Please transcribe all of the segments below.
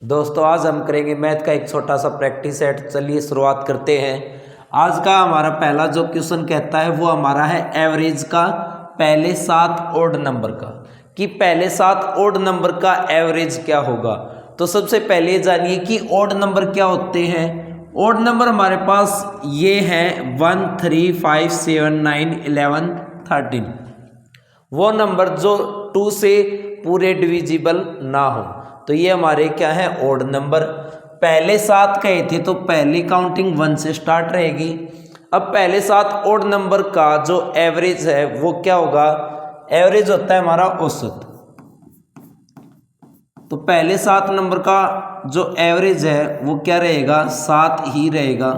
दोस्तों आज हम करेंगे मैथ का एक छोटा सा प्रैक्टिस सेट। चलिए शुरुआत करते हैं। आज का हमारा पहला जो क्वेश्चन कहता है वो हमारा है एवरेज का पहले 7 ओड नंबर का, कि पहले 7 ओड नंबर का एवरेज क्या होगा। तो सबसे पहले जानिए कि ओड नंबर क्या होते हैं। ओड नंबर हमारे पास ये हैं 1 3 5 7 9 11 13, वो नंबर जो 2 से पूरे डिविजिबल ना हो। तो ये हमारे क्या है ओड नंबर। पहले 7 कहे थे तो पहली काउंटिंग 1 से स्टार्ट रहेगी। अब पहले 7 ओड नंबर का जो एवरेज है वो क्या होगा, एवरेज होता है हमारा औसत। तो पहले 7 नंबर का जो एवरेज है वो क्या रहेगा, 7 ही रहेगा।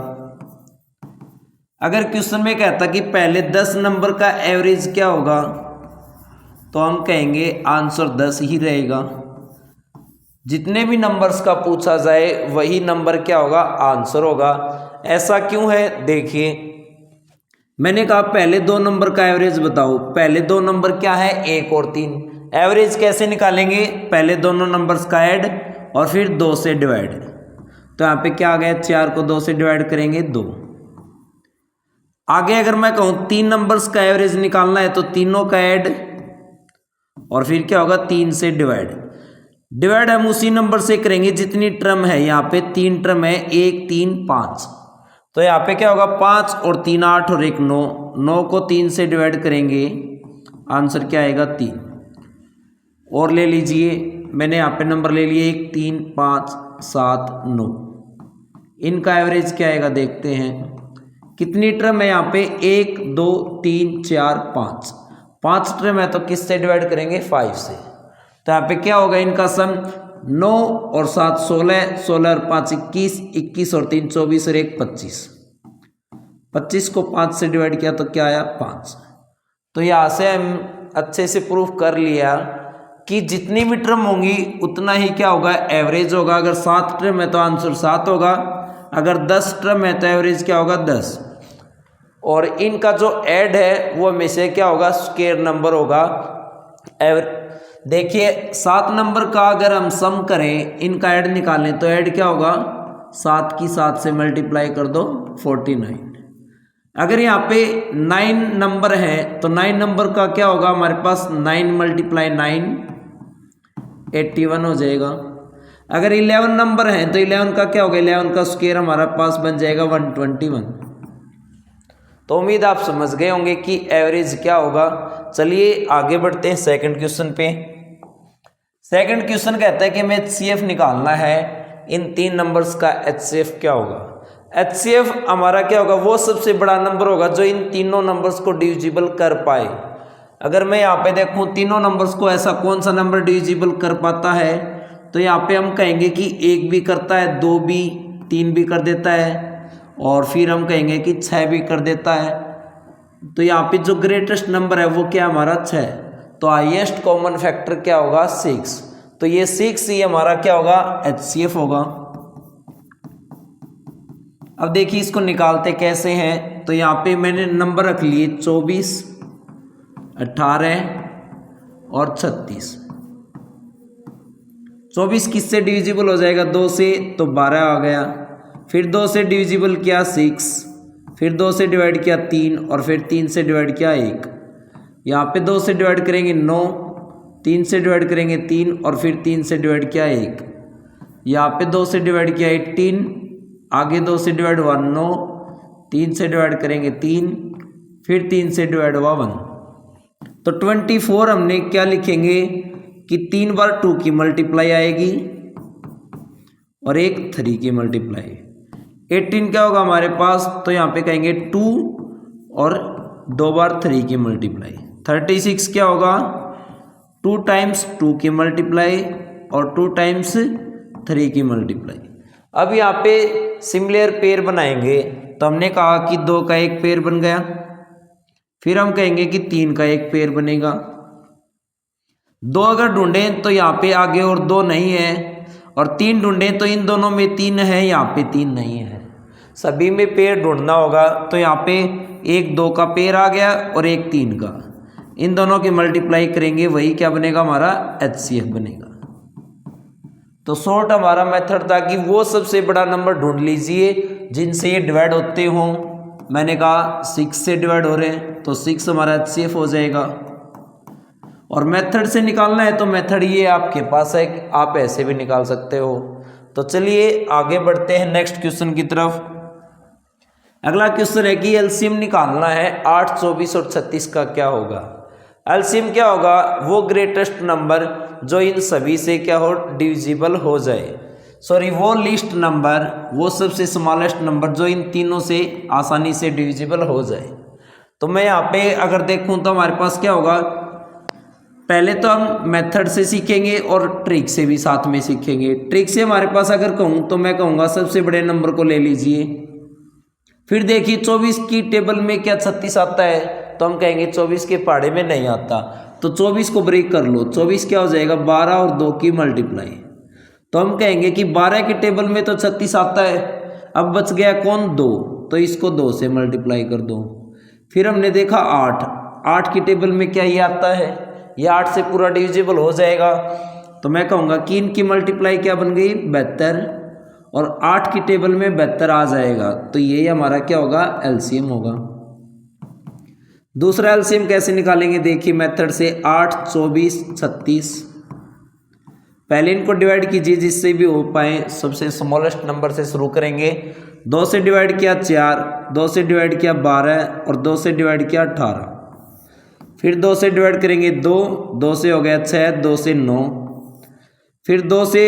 अगर क्वेश्चन में कहता कि पहले 10 नंबर का एवरेज क्या होगा, तो हम कहेंगे आंसर 10 ही रहेगा। जितने भी नंबर्स का पूछा जाए वही नंबर क्या होगा, आंसर होगा। ऐसा क्यों है, देखिए मैंने कहा पहले 2 नंबर का एवरेज बताओ। पहले 2 नंबर क्या है, 1 और 3। एवरेज कैसे निकालेंगे, पहले दोनों नंबर्स का ऐड और फिर 2 से डिवाइड। तो यहाँ पे क्या आ गया, 4 को 2 से डिवाइड करेंगे 2। आगे अगर मैं कहूँ 3 नंबर्स का एवरेज निकालना है तो तीनों का ऐड और फिर क्या होगा, 3 से डिवाइड। डिवाइड हम उसी नंबर से करेंगे जितनी टर्म है। यहाँ पे 3 टर्म है, 1 3 5। तो यहाँ पे क्या होगा, 5 और 3 8 और 1 9। 9 को 3 से डिवाइड करेंगे, आंसर क्या आएगा 3। और ले लीजिए, मैंने यहाँ पे नंबर ले लिए 1 3 5 7 9। इनका एवरेज क्या आएगा, देखते हैं कितनी टर्म है। यहाँ पे 1 2 3 4 5, 5 टर्म है तो किससे डिवाइड करेंगे, 5 से। तो यहाँ पे क्या होगा, इनका सम 9 और 7 16, 16 और 5 21, 21 और 3 24 और 1 25। 25 को 5 से डिवाइड किया तो क्या आया, 5। तो यहाँ से हम अच्छे से प्रूफ कर लिया कि जितनी भी टर्म होंगी उतना ही क्या होगा, एवरेज होगा। अगर 7 टर्म है तो आंसर 7 होगा। अगर 10 टर्म है तो एवरेज क्या होगा, 10। और इनका जो ऐड है वो हमेशा क्या होगा, स्क्वायर नंबर होगा। देखिए 7 नंबर का अगर हम सम करें, इनका ऐड निकालें तो ऐड क्या होगा, 7 की 7 से मल्टीप्लाई कर दो 49। अगर यहाँ पे 9 नंबर है तो 9 नंबर का क्या होगा हमारे पास, 9 मल्टीप्लाई 9 81 हो जाएगा। अगर 11 नंबर है तो 11 का क्या होगा, 11 का स्क्वायर हमारे पास बन जाएगा 121। तो उम्मीद आप समझ गए होंगे कि एवरेज क्या होगा। चलिए आगे बढ़ते हैं सेकंड क्वेश्चन पे। सेकंड क्वेश्चन कहता है कि हमें HCF निकालना है। इन 3 नंबर्स का HCF क्या होगा। HCF हमारा क्या होगा, वो सबसे बड़ा नंबर होगा जो इन तीनों नंबर्स को डिविजिबल कर पाए। अगर मैं यहाँ पे देखूँ तीनों नंबर्स को, ऐसा कौन सा नंबर डिविजिबल कर पाता है, तो यहाँ पे हम कहेंगे कि 1 भी करता है, 2 भी, 3 भी कर देता है और फिर हम कहेंगे कि 6 भी कर देता है। तो यहाँ पे जो ग्रेटेस्ट नंबर है वो क्या हमारा 6। तो हाईएस्ट कॉमन फैक्टर क्या होगा, 6। तो ये 6 ही हमारा क्या होगा, HCF होगा। अब देखिए इसको निकालते कैसे हैं। तो यहाँ पे मैंने नंबर रख लिए 24 18 और 36। 24 किससे डिविजिबल हो जाएगा, 2 से, तो 12 आ गया। फिर 2 से डिविजिबल किया 6, फिर 2 से डिवाइड किया 3 और फिर 3 से डिवाइड किया 1। यहाँ पे 2 से डिवाइड करेंगे 9, 3 से डिवाइड करेंगे 3 और फिर 3 से डिवाइड किया 1। यहाँ पे 2 से डिवाइड किया 18, आगे 2 से डिवाइड हुआ 9, 3 से डिवाइड करेंगे 3, फिर 3 से डिवाइड हुआ 1। तो 24 हमने क्या लिखेंगे कि 3 बार 2 की मल्टीप्लाई आएगी और एक 3 की मल्टीप्लाई। 18 क्या होगा हमारे पास, तो यहाँ पे कहेंगे 2 और 2 बार 3 की मल्टीप्लाई। 36 क्या होगा, 2 टाइम्स 2 की मल्टीप्लाई और 2 टाइम्स 3 की मल्टीप्लाई। अब यहाँ पे सिमिलर पेयर बनाएंगे। तो हमने कहा कि 2 का एक पेयर बन गया, फिर हम कहेंगे कि 3 का एक पेयर बनेगा। 2 अगर ढूंढें तो यहाँ पे आगे और 2 नहीं है, और 3 ढूंढें तो इन दोनों में 3 है, यहाँ पे 3 नहीं है। सभी में पेयर ढूंढना होगा। तो यहाँ पे एक 2 का पेयर आ गया और एक 3 का, इन दोनों की मल्टीप्लाई करेंगे, वही क्या बनेगा हमारा, HCF बनेगा। तो शॉर्ट हमारा मेथड था कि वो सबसे बड़ा नंबर ढूंढ लीजिए जिनसे ये डिवाइड होते हों। मैंने कहा 6 से डिवाइड हो रहे हैं तो 6 हमारा HCF हो जाएगा। और मेथड से निकालना है तो मेथड ये आपके पास है, आप ऐसे भी निकाल सकते हो। तो चलिए आगे बढ़ते हैं नेक्स्ट क्वेश्चन की तरफ। अगला क्वेश्चन है कि एलसीएम निकालना है 8, 24 और 36 का क्या होगा। एलसीएम क्या होगा, वो ग्रेटेस्ट नंबर जो इन सभी से क्या हो, डिविजिबल हो जाए। सॉरी, वो लीस्ट नंबर, वो सबसे स्मॉलेस्ट नंबर जो इन तीनों से आसानी से डिविजिबल हो जाए। तो मैं यहाँ पे अगर देखूँ तो हमारे पास क्या होगा, पहले तो हम मेथड से सीखेंगे और ट्रिक से भी साथ में सीखेंगे। ट्रिक से हमारे पास अगर कहूँ तो मैं कहूँगा सबसे बड़े नंबर को ले लीजिए। फिर देखिए 24 की टेबल में क्या 36 आता है, तो हम कहेंगे 24 के पहाड़े में नहीं आता, तो 24 को ब्रेक कर लो। 24 क्या हो जाएगा, 12 और 2 की मल्टीप्लाई। तो हम कहेंगे कि 12 की टेबल में तो 36 आता है, अब बच गया कौन, 2, तो इसको 2 से मल्टीप्लाई कर दो। फिर हमने देखा 8 की टेबल में क्या ये आता है, ये 8 से पूरा डिविजिबल हो जाएगा। तो मैं कहूँगा कि इनकी मल्टीप्लाई क्या बन गई, 72, और 8 की टेबल में 72 आ जाएगा, तो ये हमारा क्या होगा, एलसीएम होगा। दूसरा एलसीएम कैसे निकालेंगे, देखिए मेथड से 8, 24, 36। पहले इनको डिवाइड कीजिए जिससे भी हो पाए, सबसे स्मॉलेस्ट नंबर से शुरू करेंगे। 2 से डिवाइड किया 4, 2 से डिवाइड किया 12 और 2 से डिवाइड किया 18। फिर 2 से डिवाइड करेंगे 2, 2 से हो गया 6, 2 से 9। फिर 2 से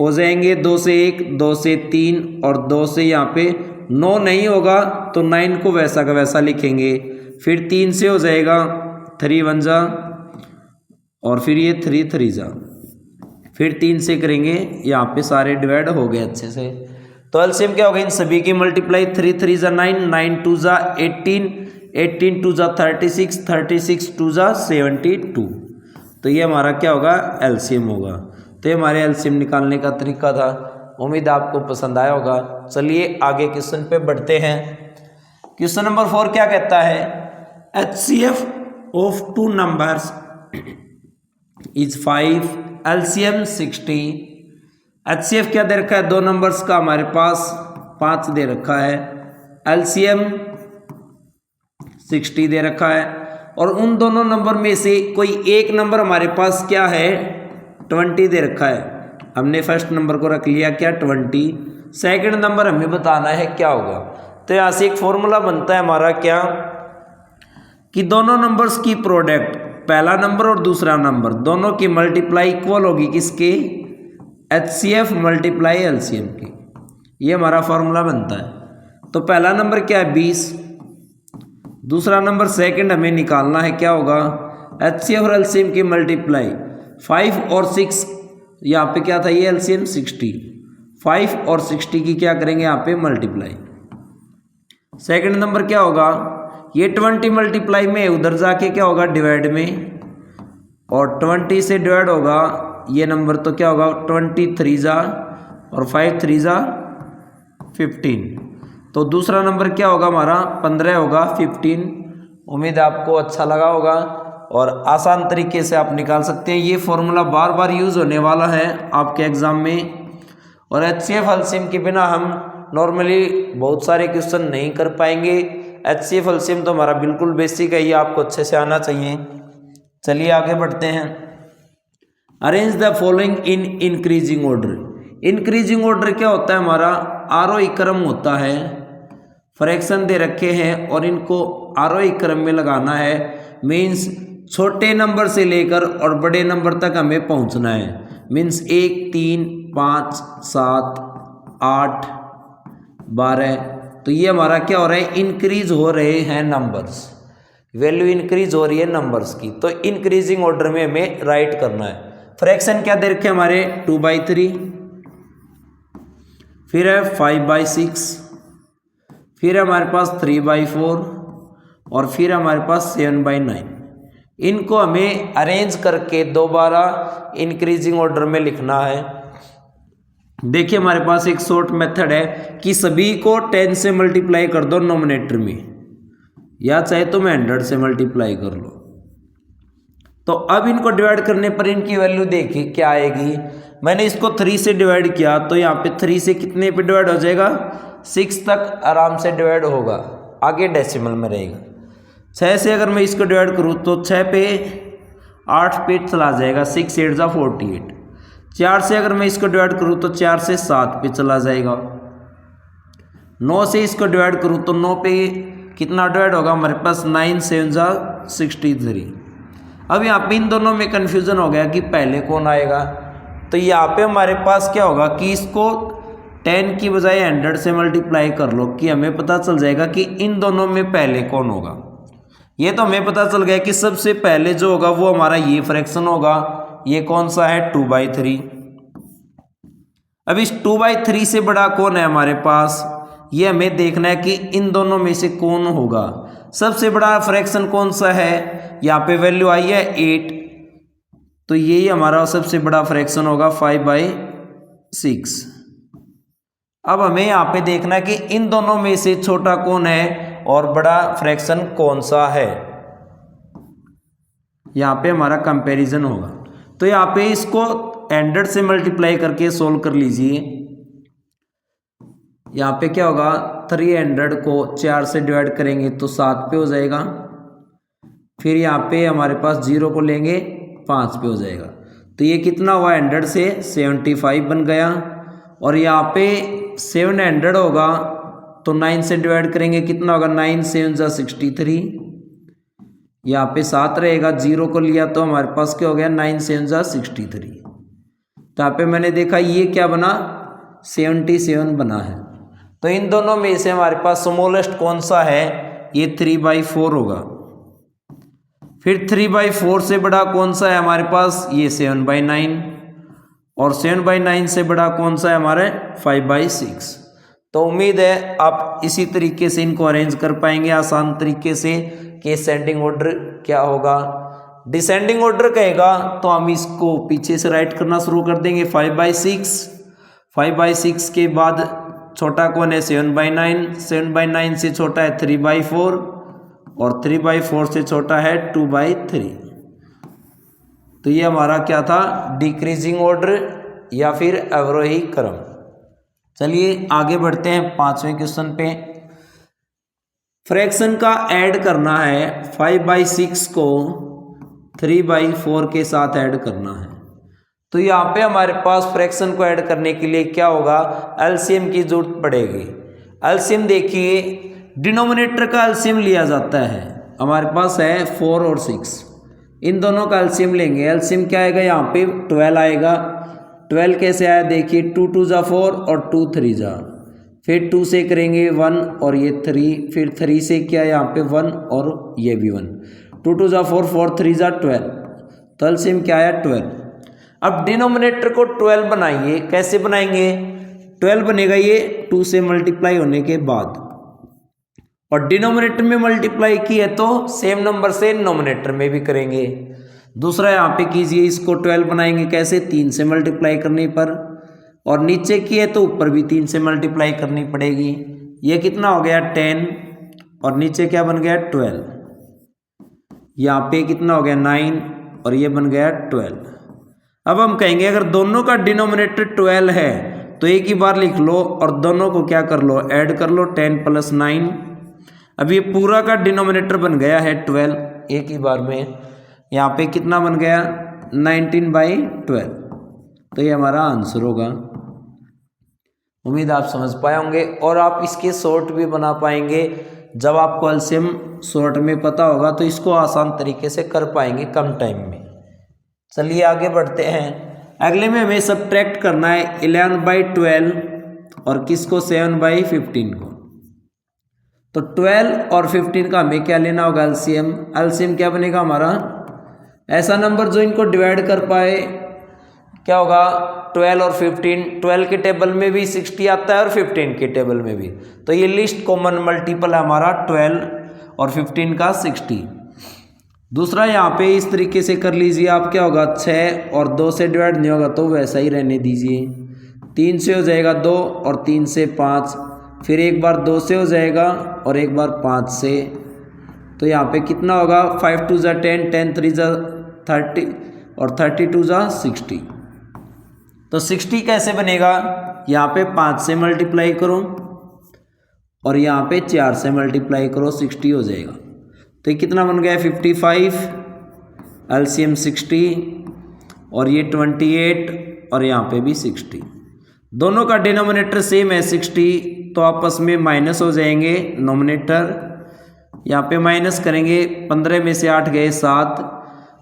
हो जाएंगे 2 से 1, 2 से 3 और 2 से यहाँ पे 9 नहीं होगा तो 9 को वैसा का वैसा लिखेंगे। फिर 3 से हो जाएगा 3 1 जा, और फिर ये 3 3 जा। फिर 3 से करेंगे, यहाँ पे सारे डिवाइड हो गए अच्छे से। तो एलसीएम क्या होगा, इन सभी की मल्टीप्लाई, 3 3 जा 9, 9 2 जा 18, 18 2 जा 36, 36 2 जा 72। तो ये हमारा क्या होगा, एलसीएम होगा। तो ये हमारे एलसीएम निकालने का तरीका था। उम्मीद आपको पसंद आया होगा। चलिए आगे क्वेश्चन पे बढ़ते हैं। क्वेश्चन नंबर 4 क्या कहता है, HCF of 2 numbers is 5, LCM 60। HCF क्या दे रखा है, 2 नंबर्स का हमारे पास 5 दे रखा है, एलसीएम 60 दे रखा है, और उन दोनों नंबर में से कोई एक नंबर हमारे पास क्या है, 20 दे रखा है। हमने फर्स्ट नंबर को रख लिया क्या, 20। सेकंड नंबर हमें बताना है क्या होगा। तो यहाँ से एक फॉर्मूला बनता है हमारा क्या, कि दोनों नंबर्स की प्रोडक्ट, पहला नंबर और दूसरा नंबर, दोनों की मल्टीप्लाई इक्वल होगी किसके, HCF मल्टीप्लाई एलसीएम की। ये हमारा फॉर्मूला बनता है। तो पहला नंबर क्या है, 20। दूसरा नंबर सेकंड हमें निकालना है, क्या होगा, HCF और एलसीएम की मल्टीप्लाई। 5 और 6, यहाँ पे क्या था, ये एलसीएम 60। 5 और 60 की क्या करेंगे, यहाँ पे मल्टीप्लाई। सेकंड नंबर क्या होगा, ये 20 मल्टीप्लाई में, उधर जाके क्या होगा, डिवाइड में, और 20 से डिवाइड होगा ये नंबर, तो क्या होगा, 23 जा और 5 3 जा 15। तो दूसरा नंबर क्या होगा हमारा, 15 होगा, 15। उम्मीद आपको अच्छा लगा होगा और आसान तरीके से आप निकाल सकते हैं। ये फॉर्मूला बार बार यूज़ होने वाला है आपके एग्ज़ाम में। और HCF एलसीएम के बिना हम नॉर्मली बहुत सारे क्वेश्चन नहीं कर पाएंगे। HCF एलसीएम तो हमारा बिल्कुल बेसिक है, ये आपको अच्छे से आना चाहिए। चलिए आगे बढ़ते हैं। Arrange the following in increasing order. Increasing order क्या होता है, हमारा आरोही क्रम होता है। फ्रैक्शन दे रखे हैं और इनको आरोही क्रम में लगाना है। मीन्स छोटे नंबर से लेकर और बड़े नंबर तक हमें पहुंचना है। मीन्स 1 3 5 7 8 12। तो ये हमारा क्या हो रहा है, इंक्रीज हो रहे हैं नंबर्स, वैल्यू इंक्रीज हो रही है नंबर्स की। तो इंक्रीजिंग ऑर्डर में हमें राइट करना है। फ्रैक्शन क्या दे रखे हमारे, 2/3, फिर है 5/6, फिर हमारे पास 3/4 और फिर हमारे पास 7/9। इनको हमें अरेंज करके दोबारा इंक्रीजिंग ऑर्डर में लिखना है। देखिए हमारे पास एक शॉर्ट मेथड है कि सभी को 10 से मल्टीप्लाई कर दो नोमिनेटर में, या चाहे तो मैं 100 से मल्टीप्लाई कर लो। तो अब इनको डिवाइड करने पर इनकी वैल्यू देखिए क्या आएगी। मैंने इसको 3 से डिवाइड किया तो यहाँ पे 3 से कितने पे डिवाइड हो जाएगा, 6 तक आराम से डिवाइड होगा, आगे डेसिमल में रहेगा। 6 से अगर मैं इसको डिवाइड करूँ तो 6 पे 8 पे चला जाएगा, 6 8 जा 48। 4 से अगर मैं इसको डिवाइड करूँ तो 4 से 7 पे चला जाएगा। 9 से इसको डिवाइड करूँ तो 9 पे कितना डिवाइड होगा हमारे पास, 9 7 जा 63। अब यहाँ पे इन दोनों में कन्फ्यूज़न हो गया कि पहले कौन आएगा। तो यहाँ पे हमारे पास क्या होगा कि इसको 10 की बजाय 100 से मल्टीप्लाई कर लो कि हमें पता चल जाएगा कि इन दोनों में पहले कौन होगा। ये तो हमें पता चल गया कि सबसे पहले जो होगा वो हमारा ये फ्रैक्शन होगा। ये कौन सा है, 2/3। अब इस 2/3 से बड़ा कौन है हमारे पास, ये हमें देखना है कि इन दोनों में से कौन होगा। सबसे बड़ा फ्रैक्शन कौन सा है, यहाँ पे वैल्यू आई है 8, तो यही हमारा सबसे बड़ा फ्रैक्शन होगा 5/6। अब हमें यहाँ पे देखना है कि इन दोनों में से छोटा कौन है और बड़ा फ्रैक्शन कौन सा है। यहाँ पे हमारा कंपैरिजन होगा। तो यहाँ पे इसको 100 से मल्टीप्लाई करके सोल्व कर लीजिए। यहाँ पे क्या होगा, 300 को 4 से डिवाइड करेंगे तो 7 पे हो जाएगा। फिर यहाँ पे हमारे पास 0 को लेंगे 5 पे हो जाएगा। तो ये कितना हुआ, 100 से 75 बन गया। और यहाँ पे 700 होगा तो 9 से डिवाइड करेंगे कितना होगा, 9 7 जा 63। यहाँ पे 7 रहेगा, 0 को लिया तो हमारे पास क्या हो गया, 9 7 जा 63। तो यहाँ पे मैंने देखा ये क्या बना, 77 बना है। तो इन दोनों में से हमारे पास स्मॉलेस्ट कौन सा है, ये 3/4 होगा। फिर 3/4 से बड़ा कौन सा है हमारे पास, ये 7/9। और 7/9 से बड़ा कौन सा है हमारे, 5/6। तो उम्मीद है आप इसी तरीके से इनको अरेंज कर पाएंगे आसान तरीके से कि असेंडिंग ऑर्डर क्या होगा। डिसेंडिंग ऑर्डर कहेगा तो हम इसको पीछे से राइट करना शुरू कर देंगे, 5/6। 5/6 के बाद छोटा कौन है, 7/9। 7/9 से छोटा है 3/4 और 3/4 से छोटा है 2/3। तो ये हमारा क्या था, डिक्रीजिंग ऑर्डर या फिर अवरोही क्रम। चलिए आगे बढ़ते हैं 5वें क्वेश्चन पे। फ्रैक्शन का ऐड करना है, 5/6 को 3/4 के साथ ऐड करना है। तो यहाँ पे हमारे पास फ्रैक्शन को ऐड करने के लिए क्या होगा, एलसीएम की जरूरत पड़ेगी। एलसीएम देखिए, डिनोमिनेटर का एलसीएम लिया जाता है, हमारे पास है 4 और 6, इन दोनों का एलसीएम लेंगे। एलसीएम क्या आएगा, यहाँ पे 12 आएगा। 12 कैसे आया देखिए, 2 2 जा 4 और 2 3 जा, फिर 2 से करेंगे 1 और ये 3, फिर 3 से क्या यहाँ पे 1 और ये भी 1, 2 2 जा 4 4 3 जा 12, तो एलसीएम क्या आया 12। अब डिनोमिनेटर को 12 बनाइए, कैसे बनाएंगे, 12 बनेगा ये 2 से मल्टीप्लाई होने के बाद, और डिनोमिनेटर में मल्टीप्लाई की है तो सेम नंबर से नोमिनेटर में भी करेंगे। दूसरा यहाँ पे कीजिए, इसको 12 बनाएंगे कैसे, 3 से मल्टीप्लाई करने पर, और नीचे की है तो ऊपर भी 3 से मल्टीप्लाई करनी पड़ेगी। ये कितना हो गया 10 और नीचे क्या बन गया 12। यहाँ पे कितना हो गया 9 और ये बन गया 12। अब हम कहेंगे अगर दोनों का डिनोमिनेटर 12 है तो एक ही बार लिख लो और दोनों को क्या कर लो, ऐड कर लो, 10 + 9। अब ये पूरा का डिनोमिनेटर बन गया है 12 एक ही बार में। यहाँ पे कितना बन गया 19/12। तो ये हमारा आंसर होगा। उम्मीद आप समझ पाए होंगे और आप इसके शॉर्ट भी बना पाएंगे। जब आपको एलसीएम शॉर्ट में पता होगा तो इसको आसान तरीके से कर पाएंगे कम टाइम में। चलिए आगे बढ़ते हैं। अगले में हमें सब्ट्रैक्ट करना है 11/12 और किसको 7/15 को। तो 12 और 15 का हमें क्या लेना होगा एलसीएम। एलसीएम क्या बनेगा हमारा, ऐसा नंबर जो इनको डिवाइड कर पाए। क्या होगा 12 और 15, 12 के टेबल में भी 60 आता है और 15 के टेबल में भी, तो ये लिस्ट कॉमन मल्टीपल है हमारा 12 और 15 का 60। दूसरा यहाँ पे इस तरीके से कर लीजिए आप, क्या होगा 6 और 2 से डिवाइड नहीं होगा तो वैसा ही रहने दीजिए। 3 से हो जाएगा 2 और 3 से 5, फिर एक बार 2 से हो जाएगा और एक बार 5 से। तो यहाँ पे कितना होगा 5 2 जा 10, 10 3 जा 30 और 32 जा 60। तो 60 कैसे बनेगा, यहाँ पे 5 से मल्टीप्लाई करो और यहाँ पे 4 से मल्टीप्लाई करो, 60 हो जाएगा। तो ये कितना बन गया 55, एलसीएम 60 और ये 28 और यहाँ पे भी 60। दोनों का डिनोमिनेटर सेम है 60, तो आपस में माइनस हो जाएंगे। नोमिनेटर यहाँ पे माइनस करेंगे, 15 में से 8 गए 7,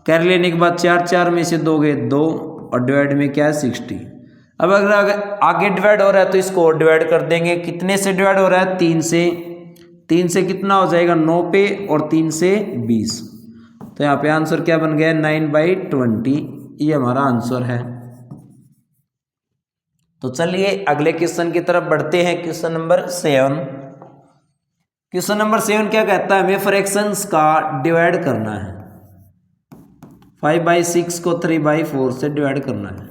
कर लेने के बाद 4 4 में से 2 गए 2 और डिवाइड में क्या है 60। अब अगर आगे डिवाइड हो रहा है तो इसको और डिवाइड कर देंगे। कितने से डिवाइड हो रहा है, 3 से। 3 से कितना हो जाएगा 9 पे और 3 से 20। तो यहाँ पे आंसर क्या बन गया 9/20, ये हमारा आंसर है। तो चलिए अगले क्वेश्चन की तरफ बढ़ते हैं। Question number 7। क्वेश्चन नंबर 7 क्या कहता है, हमें फ्रैक्शंस का डिवाइड करना है। 5/6 को 3/4 से डिवाइड करना है।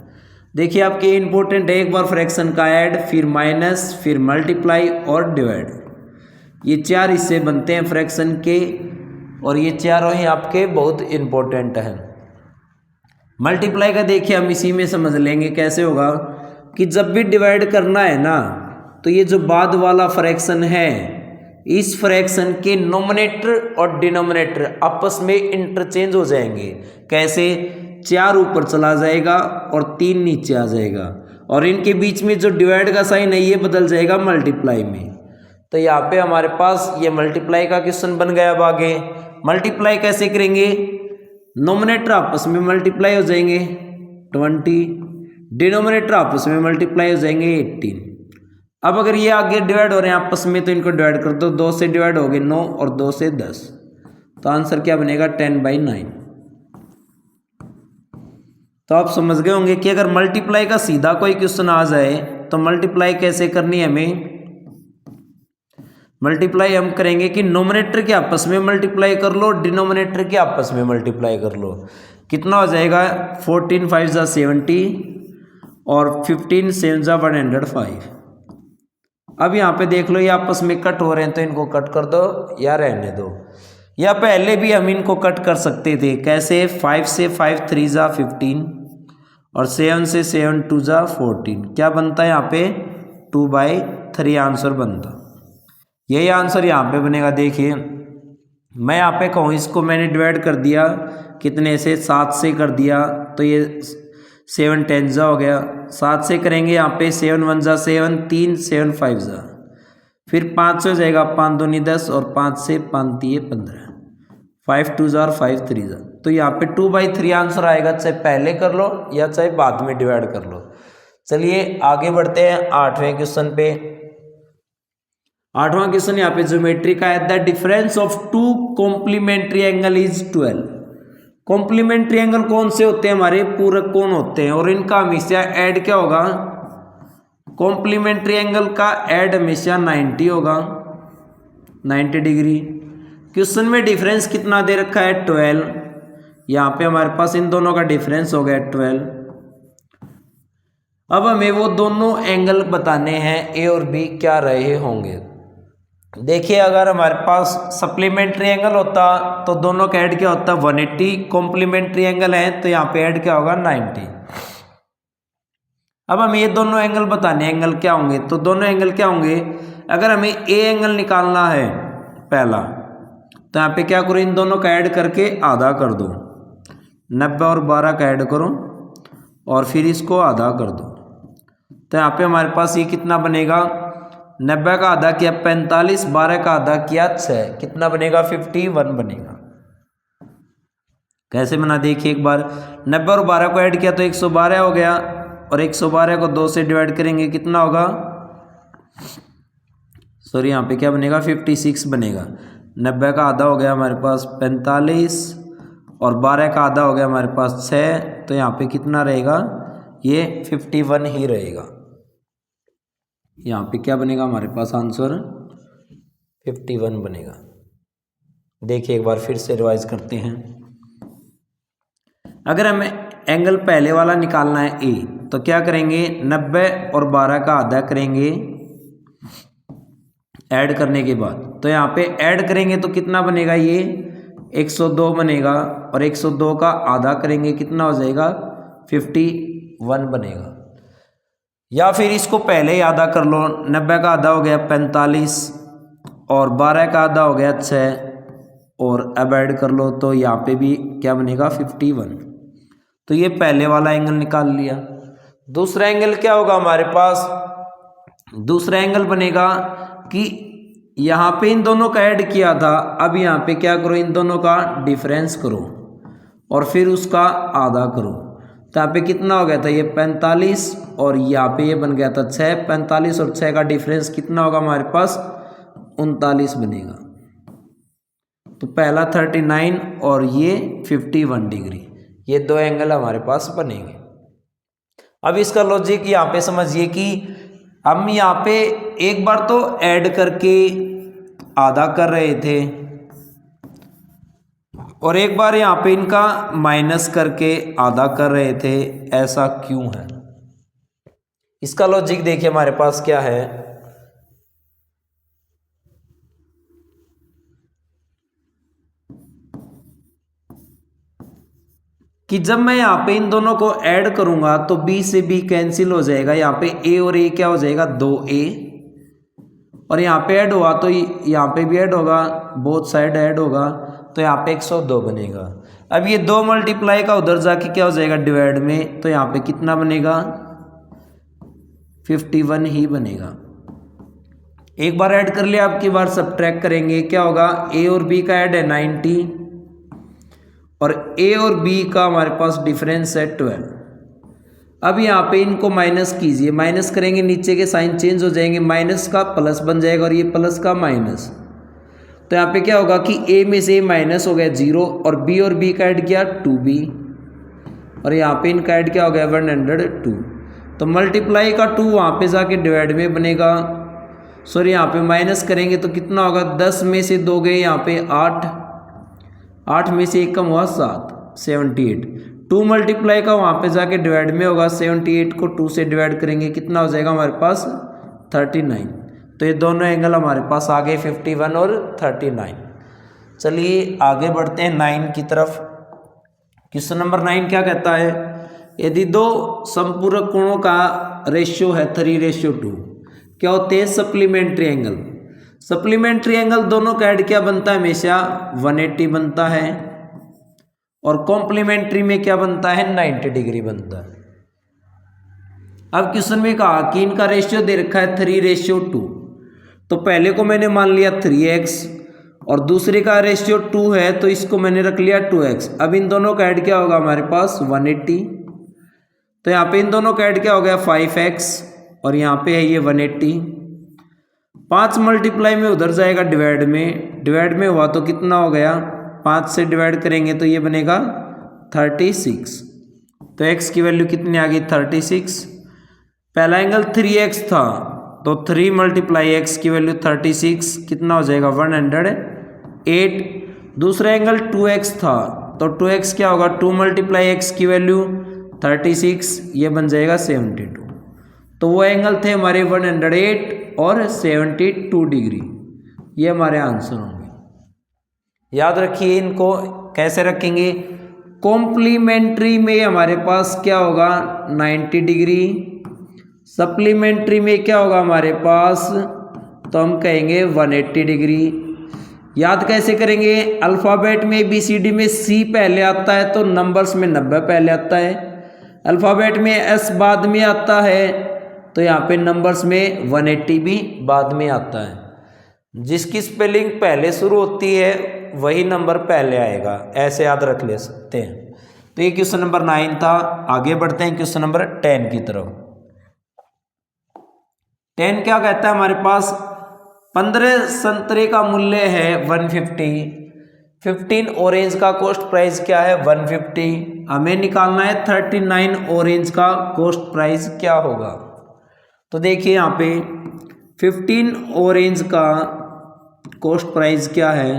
देखिए आपके इंपॉर्टेंट है, एक बार फ्रैक्शन का ऐड, फिर माइनस, फिर मल्टीप्लाई और डिवाइड। ये 4 हिस्से बनते हैं फ्रैक्शन के और ये चारों ही आपके बहुत इंपॉर्टेंट हैं। मल्टीप्लाई का देखिए हम इसी में समझ लेंगे कैसे होगा कि जब भी डिवाइड करना है ना, तो ये जो बाद वाला फ्रैक्शन है, इस फ्रैक्शन के नोमिनेटर और डिनोमिनेटर आपस में इंटरचेंज हो जाएंगे। कैसे, 4 ऊपर चला जाएगा और 3 नीचे आ जाएगा और इनके बीच में जो डिवाइड का साइन है ये बदल जाएगा मल्टीप्लाई में। तो यहाँ पे हमारे पास ये मल्टीप्लाई का क्वेश्चन बन गया। अब आगे मल्टीप्लाई कैसे करेंगे, नोमिनेटर आपस में मल्टीप्लाई हो जाएंगे 20, डिनोमिनेटर आपस में मल्टीप्लाई हो जाएंगे 18। अब अगर ये आगे डिवाइड हो रहे हैं आपस में तो इनको डिवाइड कर दो, 2 से डिवाइड हो गए 9 और 2 से 10। तो आंसर क्या बनेगा 10/9। तो आप समझ गए होंगे कि अगर मल्टीप्लाई का सीधा कोई क्वेश्चन आ जाए तो मल्टीप्लाई कैसे करनी है हमें। मल्टीप्लाई हम करेंगे कि नोमिनेटर के आपस में मल्टीप्लाई कर लो, डिनोमिनेटर के आपस में मल्टीप्लाई कर लो। कितना हो जाएगा 14 5 जा 70 और 15 7 जा 105। अब यहाँ पे देख लो ये आपस में कट हो रहे हैं तो इनको कट कर दो या रहने दो, या पहले भी हम इनको कट कर सकते थे। कैसे, 5 से 5 3 जा 15 और 7 से 7 2 जा 14। क्या बनता है यहाँ पे 2/3 आंसर बनता। यही आंसर यहाँ पे बनेगा। देखिए मैं यहाँ पे कहूँ, इसको मैंने डिवाइड कर दिया कितने से, 7 से कर दिया, तो ये 7 10 जा हो गया। 7 से करेंगे यहाँ पे 7 1 जा 7, 3 7 5 जा, फिर 5 से हो जाएगा 5 2 10 और 5 से 5 3 15, 5 2 जा और 5 3 जा। तो यहाँ पे 2/3 आंसर आएगा, चाहे पहले कर लो या चाहे बाद में डिवाइड कर लो। चलिए आगे बढ़ते हैं 8वें क्वेश्चन पे। 8वां क्वेश्चन यहाँ पे ज्योमेट्री का है। The difference of 2 complementary angle is 12। Complementary angle कौन से होते हैं, हमारे पूरक कोण होते हैं, और इनका हमेशा ऐड क्या होगा, कॉम्प्लीमेंट्री एंगल का ऐड हमेशा 90 होगा, 90 डिग्री। क्वेश्चन में डिफरेंस कितना दे रखा है 12। यहाँ पे हमारे पास इन दोनों का डिफरेंस हो गया 12। अब हमें वो दोनों एंगल बताने हैं ए और बी क्या रहे होंगे। देखिए अगर हमारे पास सप्लीमेंट्री एंगल होता तो दोनों का ऐड क्या होता 180, कॉम्प्लीमेंट्री एंगल है तो यहाँ पे ऐड क्या होगा 90। अब हमें ये दोनों एंगल बताने, एंगल क्या होंगे, तो दोनों एंगल क्या होंगे। अगर हमें ए एंगल निकालना है पहला, तो यहाँ पे क्या करो, इन दोनों का ऐड करके आधा कर दो, 90 और 12 का ऐड करो और फिर इसको आधा कर दो। तो यहाँ पे हमारे पास ये कितना बनेगा, 90 का आधा किया 45, 12 का आधा किया 6, कितना बनेगा 51 बनेगा। कैसे बना देखिए एक बार, 90 और 12 को ऐड किया तो 112 हो गया और 112 को 2 से डिवाइड करेंगे कितना होगा, सॉरी यहाँ पे क्या बनेगा 56 बनेगा। 90 का आधा हो गया हमारे पास 45 और 12 का आधा हो गया हमारे पास 6, तो यहाँ पे कितना रहेगा, ये 51 ही रहेगा। यहाँ पे क्या बनेगा हमारे पास आंसर 51 बनेगा। देखिए एक बार फिर से रिवाइज करते हैं। अगर हमें एंगल पहले वाला निकालना है ए, तो क्या करेंगे 90 और 12 का आधा करेंगे ऐड करने के बाद, तो यहाँ पे ऐड करेंगे तो कितना बनेगा, ये 102 बनेगा और 102 का आधा करेंगे कितना हो जाएगा 51 बनेगा। या फिर इसको पहले ही आधा कर लो, 90 का आधा हो गया 45 और 12 का आधा हो गया 6 और अब ऐड कर लो तो यहाँ पे भी क्या बनेगा 51। तो ये पहले वाला एंगल निकाल लिया। दूसरा एंगल क्या होगा हमारे पास, दूसरा एंगल बनेगा कि यहाँ पे इन दोनों का ऐड किया था, अब यहाँ पे क्या करो, इन दोनों का डिफरेंस करो और फिर उसका आधा करो। तो यहाँ पे कितना हो गया था, ये 45 और यहाँ पे ये बन गया था 6। 45 और 6 का डिफरेंस कितना होगा हमारे पास, 39 बनेगा। तो पहला 39 और ये 51 डिग्री, ये दो एंगल हमारे पास बनेंगे। अब इसका लॉजिक यहाँ पे समझिए कि हम यहाँ पे एक बार तो ऐड करके आधा कर रहे थे और एक बार यहाँ पे इनका माइनस करके आधा कर रहे थे, ऐसा क्यों है? इसका लॉजिक देखिए हमारे पास क्या है कि जब मैं यहाँ पे इन दोनों को ऐड करूंगा तो b से b कैंसिल हो जाएगा, यहाँ पे a और a क्या हो जाएगा 2a और यहाँ पे ऐड हुआ तो यहाँ पे भी ऐड होगा, बोथ साइड ऐड होगा तो यहाँ पे 102 बनेगा। अब ये 2 मल्टीप्लाई का उधर जाके क्या हो जाएगा डिवाइड में, तो यहाँ पे कितना बनेगा 51 ही बनेगा। एक बार ऐड कर लिया, अब की बार सब्ट्रैक्ट करेंगे, क्या होगा a और b का ऐड है 90 और a और b का हमारे पास डिफरेंस है 12। अब यहाँ पे इनको माइनस कीजिए, माइनस करेंगे नीचे के साइन चेंज हो जाएंगे, माइनस का प्लस बन जाएगा और ये प्लस का माइनस। तो यहाँ पे क्या होगा कि a में से माइनस हो गया 0 और b का ऐड किया 2b और यहाँ पे इनका ऐड क्या हो गया 102। तो मल्टीप्लाई का 2 वहाँ पे जाके डिवाइड में बनेगा, सॉरी यहाँ पे माइनस करेंगे तो कितना होगा, 10 में से 2 गए यहाँ पे 8, 8 में से 1 कम हुआ 7, 78। 2 मल्टीप्लाई का वहाँ पे जाके डिवाइड में होगा, 78 को 2 से डिवाइड करेंगे कितना हो जाएगा हमारे पास 39। तो ये दोनों एंगल हमारे पास आ गए 51 और 39। चलिए आगे बढ़ते हैं 9 की तरफ। क्वेश्चन नंबर 9 क्या कहता है, यदि दो समपूरक कोणों का रेशियो है 3:2, क्या होते हैं सप्लीमेंट्री एंगल। सप्लीमेंट्री एंगल दोनों का ऐड क्या बनता है, हमेशा 180 बनता है और कॉम्प्लीमेंट्री में क्या बनता है 90 डिग्री बनता है। अब क्वेश्चन में कहा कि इनका रेशियो दे रखा है 3:2, तो पहले को मैंने मान लिया 3x और दूसरे का रेशियो 2 है तो इसको मैंने रख लिया 2x। अब इन दोनों का ऐड क्या होगा हमारे पास 180, तो यहाँ पे इन दोनों का ऐड क्या हो गया 5x और यहाँ पे है ये 180। 5 मल्टीप्लाई में उधर जाएगा डिवाइड में हुआ तो कितना हो गया, 5 से डिवाइड करेंगे तो ये बनेगा 36। तो x की वैल्यू कितनी आ गई 36। पहला एंगल 3x था तो 3 मल्टीप्लाई x की वैल्यू 36 कितना हो जाएगा 108। दूसरा एंगल 2x था तो 2x क्या होगा, 2 मल्टीप्लाई x की वैल्यू 36, ये बन जाएगा 72। तो वो एंगल थे हमारे 108 और 72 डिग्री, ये हमारे आंसर होंगे। याद रखिए इनको कैसे रखेंगे, कॉम्प्लीमेंट्री में हमारे पास क्या होगा 90 डिग्री, सप्लीमेंट्री में क्या होगा हमारे पास, तो हम कहेंगे 180 डिग्री। याद कैसे करेंगे, अल्फ़ाबेट में ABCD में C पहले आता है तो नंबर्स में 90 पहले आता है, अल्फ़ाबेट में S बाद में आता है तो यहाँ पे नंबर्स में 180 भी बाद में आता है। जिसकी स्पेलिंग पहले शुरू होती है वही नंबर पहले आएगा, ऐसे याद रख ले सकते हैं। तो ये क्वेश्चन नंबर 9 था। आगे बढ़ते हैं क्वेश्चन नंबर 10 की तरफ। 10 क्या कहता है हमारे पास, 15 संतरे का मूल्य है 150, 15 ऑरेंज का कॉस्ट प्राइस क्या है 150, हमें निकालना है 39 ऑरेंज का कॉस्ट प्राइस क्या होगा। तो देखिए यहाँ पे 15 ऑरेंज का कॉस्ट प्राइस क्या है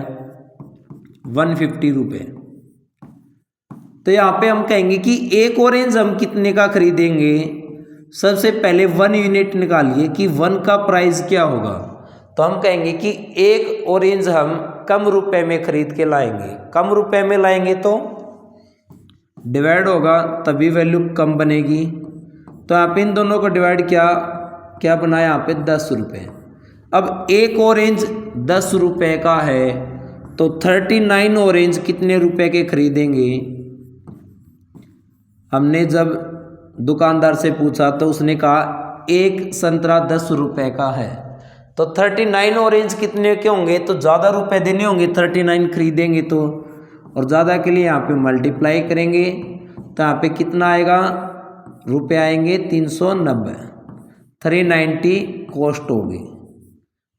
150 रुपये। तो यहाँ पे हम कहेंगे कि एक ऑरेंज हम कितने का खरीदेंगे, सबसे पहले 1 यूनिट निकालिए कि 1 का प्राइस क्या होगा। तो हम कहेंगे कि एक ऑरेंज हम कम रुपए में खरीद के लाएंगे, कम रुपए में लाएंगे तो डिवाइड होगा तभी वैल्यू कम बनेगी। तो यहाँ पे इन दोनों को डिवाइड क्या बना यहाँ पे 10 रुपये। अब एक ऑरेंज 10 रुपये का है तो 39 ऑरेंज कितने रुपए के खरीदेंगे। हमने जब दुकानदार से पूछा तो उसने कहा एक संतरा 10 रुपये का है, तो 39 ऑरेंज कितने के होंगे, तो ज़्यादा रुपए देने होंगे 39 खरीदेंगे तो, और ज़्यादा के लिए यहाँ पे मल्टीप्लाई करेंगे तो यहाँ पे कितना आएगा, रुपए आएंगे 390, 390 कॉस्ट होगी।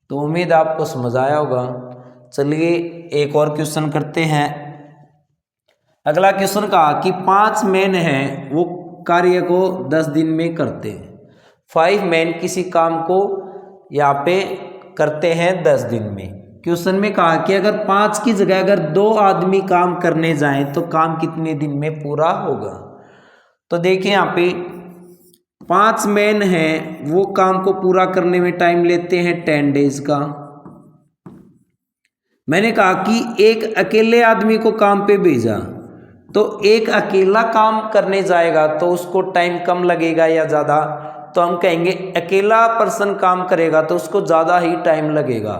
तो उम्मीद आपको समझ आया होगा। चलिए एक और क्वेश्चन करते हैं। अगला क्वेश्चन कहा कि 5 मैन हैं वो कार्य को 10 दिन में करते हैं। 5 मैन किसी काम को यहाँ पे करते हैं 10 दिन में। क्वेश्चन में कहा कि अगर 5 की जगह अगर 2 आदमी काम करने जाएं तो काम कितने दिन में पूरा होगा। तो देखिए यहाँ पे 5 मैन हैं वो काम को पूरा करने में टाइम लेते हैं 10 डेज का। मैंने कहा कि एक अकेले आदमी को काम पे भेजा तो एक अकेला काम करने जाएगा तो उसको टाइम कम लगेगा या ज़्यादा, तो हम कहेंगे अकेला पर्सन काम करेगा तो उसको ज़्यादा ही टाइम लगेगा।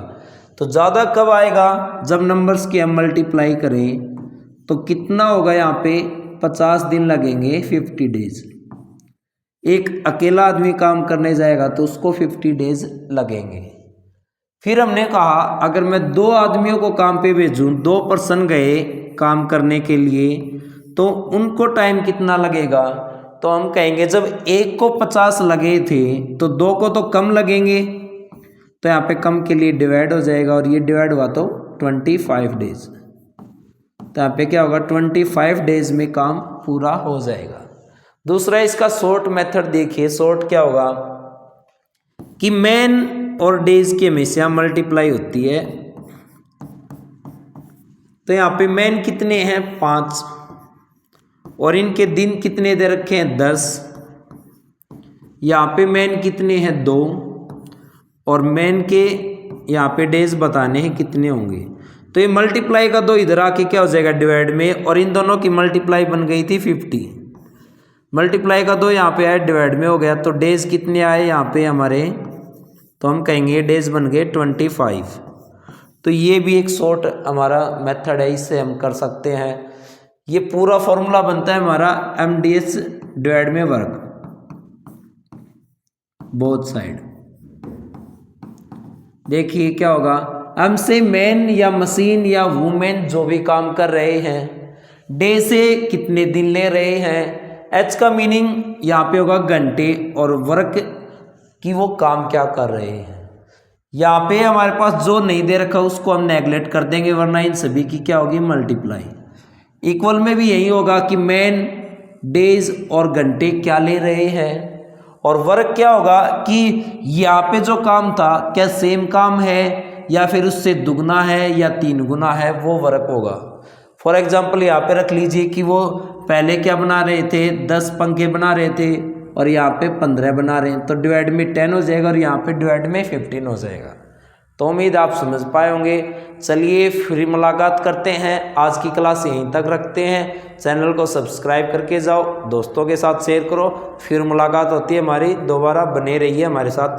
तो ज़्यादा कब आएगा, जब नंबर्स की हम मल्टीप्लाई करें तो कितना होगा, यहाँ पे 50 दिन लगेंगे, 50 डेज। एक अकेला आदमी काम करने जाएगा तो उसको 50 डेज लगेंगे। फिर हमने कहा अगर मैं 2 आदमियों को काम पे भेजूँ, 2 पर्सन गए काम करने के लिए तो उनको टाइम कितना लगेगा, तो हम कहेंगे जब एक को 50 लगे थे तो 2 को तो कम लगेंगे, तो यहाँ पे कम के लिए डिवाइड हो जाएगा और ये डिवाइड हुआ तो 25 डेज। तो यहाँ पे क्या होगा, 25 डेज में काम पूरा हो जाएगा। दूसरा इसका शॉर्ट मेथड देखिए। शॉर्ट क्या होगा कि मैन और डेज की हमेशा मल्टीप्लाई होती है। तो यहाँ पे मैन कितने हैं 5 और इनके दिन कितने दे रखे हैं 10। यहाँ पे मैन कितने हैं 2 और मैन के यहाँ पे डेज बताने हैं कितने होंगे। तो ये मल्टीप्लाई का 2 इधर आके क्या हो जाएगा डिवाइड में, और इन दोनों की मल्टीप्लाई बन गई थी 50। मल्टीप्लाई का 2 यहाँ पे आया डिवाइड में हो गया, तो डेज कितने आए यहाँ पे हमारे, तो हम कहेंगे डेज बन गए 25। तो ये भी एक शॉर्ट हमारा मेथड है, इससे हम कर सकते हैं। ये पूरा फॉर्मूला बनता है हमारा MDS डिवाइड में वर्क बोथ साइड। देखिए क्या होगा, हमसे मैन या मशीन या वुमेन जो भी काम कर रहे हैं डे से कितने दिन ले रहे हैं। एच का मीनिंग यहाँ पे होगा घंटे, और वर्क कि वो काम क्या कर रहे हैं। यहाँ पे हमारे पास जो नहीं दे रखा उसको हम नेगलेक्ट कर देंगे, वरना इन सभी की क्या होगी मल्टीप्लाई। इक्वल में भी यही होगा कि मैन डेज और घंटे क्या ले रहे हैं, और वर्क क्या होगा कि यहाँ पे जो काम था क्या सेम काम है या फिर उससे दुगना है या 3 गुना है, वो वर्क होगा। फॉर एग्जाम्पल यहाँ पे रख लीजिए कि वो पहले क्या बना रहे थे 10 पंखे बना रहे थे और यहाँ पे 15 बना रहे हैं, तो डिवाइड में 10 हो जाएगा और यहाँ पे डिवाइड में 15 हो जाएगा। तो उम्मीद आप समझ पाए होंगे। चलिए फिर मुलाकात करते हैं। आज की क्लास यहीं तक रखते हैं। चैनल को सब्सक्राइब करके जाओ, दोस्तों के साथ शेयर करो। फिर मुलाकात होती है हमारी दोबारा, बने रहिए हमारे साथ।